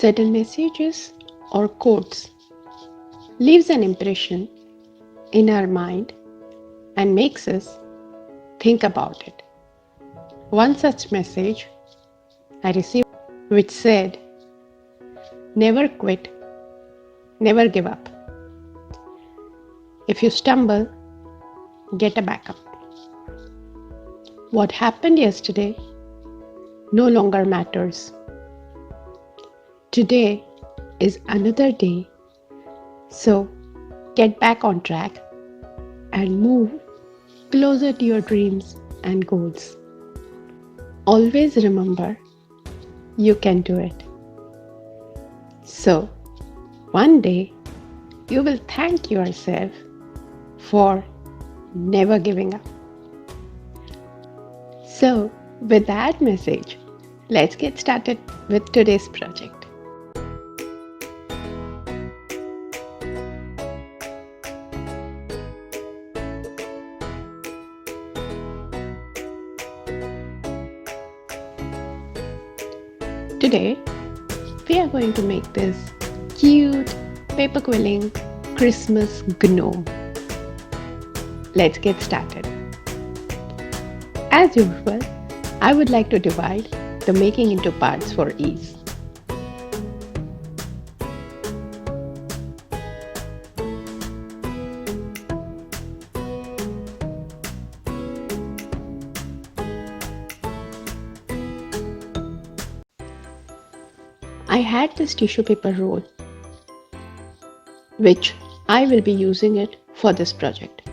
Certain messages or quotes leaves an impression in our mind and makes us think about it. One such message I received which said, "Never quit, never give up. If you stumble, get a backup. What happened yesterday no longer matters. Today is another day, so get back on track and move closer to your dreams and goals. Always remember you can do it." So, one day you will thank yourself for never giving up. So, with that message, let's get started with today's project. Today, we are going to make this cute paper quilling Christmas gnome. Let's get started. As usual, I would like to divide the making into parts for ease. I had this tissue paper roll, which I will be using it for this project.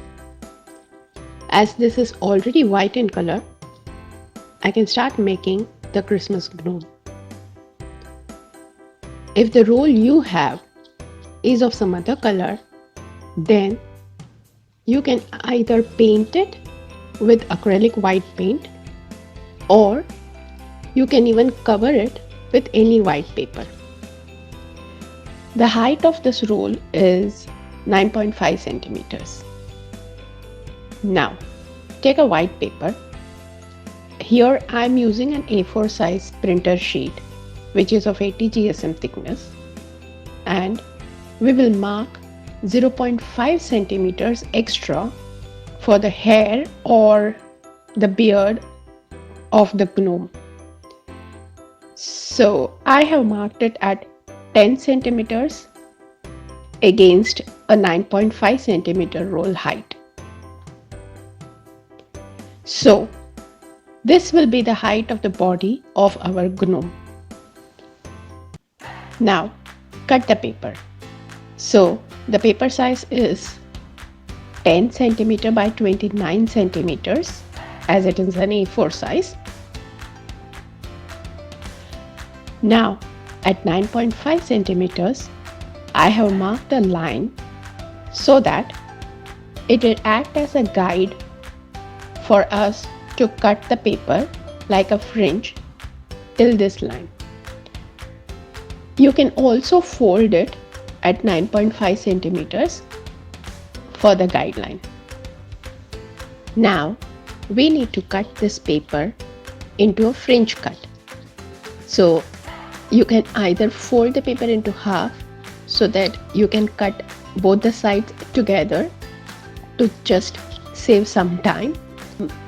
As this is already white in color, I can start making the Christmas gnome. If the roll you have is of some other color, then you can either paint it with acrylic white paint, or you can even cover it with any white paper. The height of this roll is 9.5 centimeters. Now, take a white paper. Here I am using an A4 size printer sheet, which is of 80 GSM thickness, and we will mark 0.5 centimeters extra for the hair or the beard of the gnome. So I have marked it at 10 centimeters against a 9.5 centimeter roll height. So this will be the height of the body of our gnome. Now cut the paper. So the paper size is 10 centimeter by 29 centimeters, as it is an A4 size. Now at 9.5 centimeters, I have marked a line so that it will act as a guide for us to cut the paper like a fringe till this line. You can also fold it at 9.5 centimeters for the guideline. Now we need to cut this paper into a fringe cut. So you can either fold the paper into half so that you can cut both the sides together to just save some time,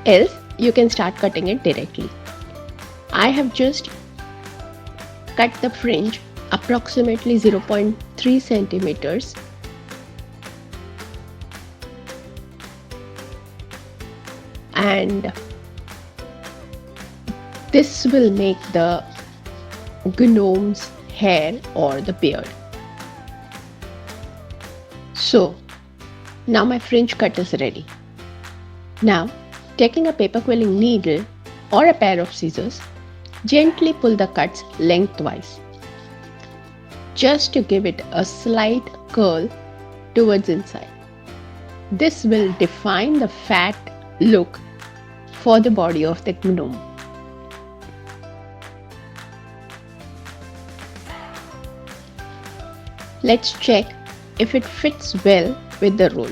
else you can start cutting it directly. I have just cut the fringe approximately 0.3 centimeters and this will make the gnome's hair or the beard. So now my fringe cut is ready. Now taking a paper quilling needle or a pair of scissors, gently pull the cuts lengthwise, just to give it a slight curl towards inside. This will define the fat look for the body of the gnome. Let's check if it fits well with the roll.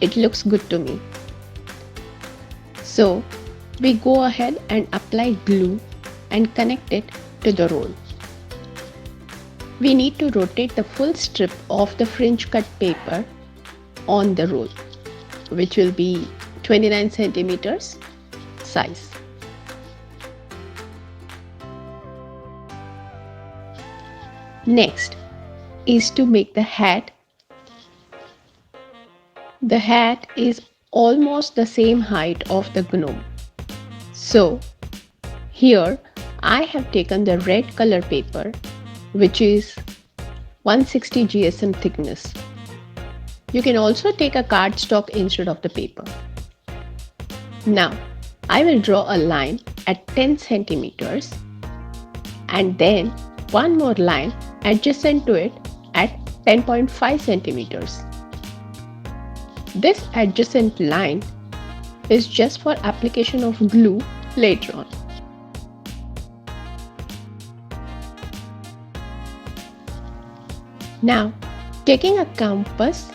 it looks good to me. So we go ahead and apply glue and connect it to the roll. We need to rotate the full strip of the fringe cut paper on the roll, which will be 29 centimeters size. Next is to make the hat. The hat is almost the same height of the gnome. So here I have taken the red color paper, which is 160 GSM thickness. You can also take a cardstock instead of the paper. Now I will draw a line at 10 centimeters and then one more line adjacent to it at 10.5 centimeters. This adjacent line is just for application of glue later on. Now, taking a compass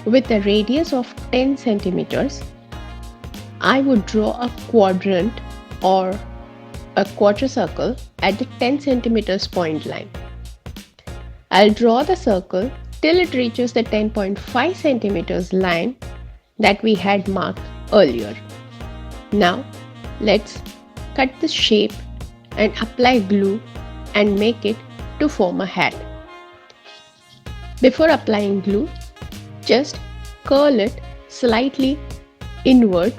with a radius of 10 centimeters, I would draw a quadrant or a quarter circle at the 10 centimeters point line. I'll draw the circle till it reaches the 10.5 centimeters line that we had marked earlier. Now let's cut the shape and apply glue and make it to form a hat. Before applying glue, just curl it slightly inward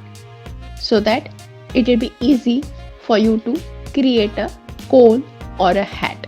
so that it will be easy for you to create a cone or a hat.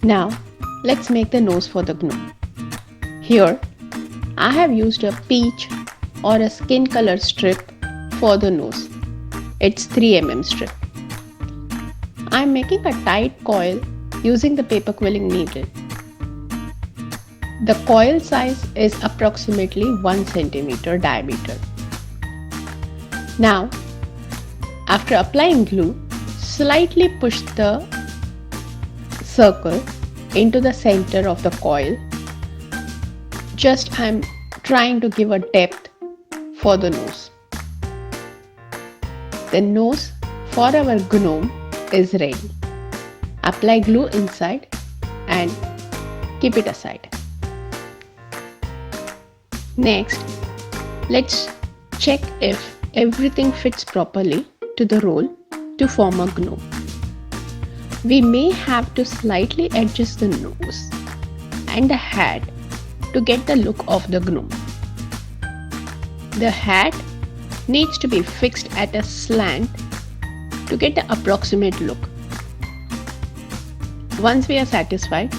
Now let's make the nose for the gnome. Here I have used a peach or a skin color strip for the nose. It's 3 mm strip. I am making a tight coil using the paper quilling needle. The coil size is approximately 1 centimeter diameter. Now, after applying glue, slightly push the circle into the center of the coil. Just I'm trying to give a depth for the nose. The nose for our gnome is ready. Apply glue inside and keep it aside. Next, let's check if everything fits properly to the roll to form a gnome. We may have to slightly adjust the nose and the hat to get the look of the gnome. The hat needs to be fixed at a slant to get the approximate look. Once we are satisfied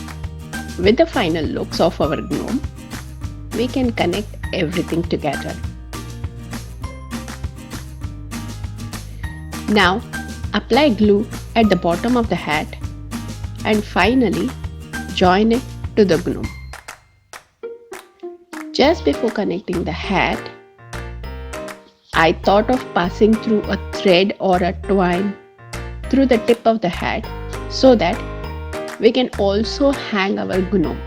with the final looks of our gnome, we can connect everything together. Now apply glue at the bottom of the hat and finally join it to the gnome. Just before connecting the hat, I thought of passing through a thread or a twine through the tip of the hat so that we can also hang our gnome.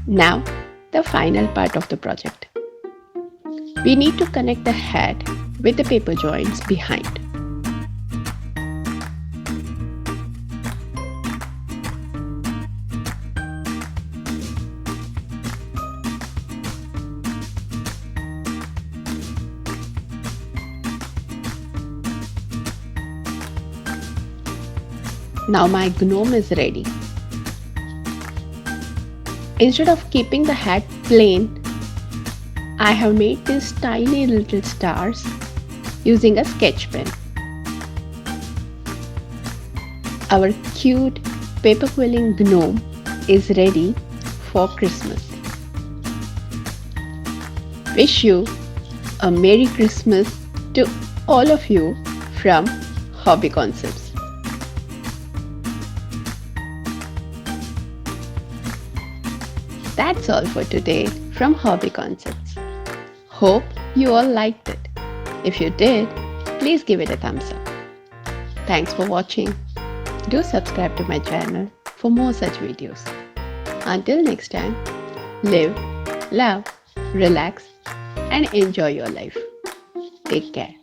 Now the final part of the project. We need to connect the hat with the paper joints behind. Now my gnome is ready. Instead of keeping the hat plain, I have made these tiny little stars using a sketch pen. Our cute paper quilling gnome is ready for Christmas. Wish you a Merry Christmas to all of you from Hobby Concepts. That's all for today from Hobby Concepts. Hope you all liked it. If you did, please give it a thumbs up. Thanks for watching. Do subscribe to my channel for more such videos. Until next time, live, love, relax, and enjoy your life. Take care.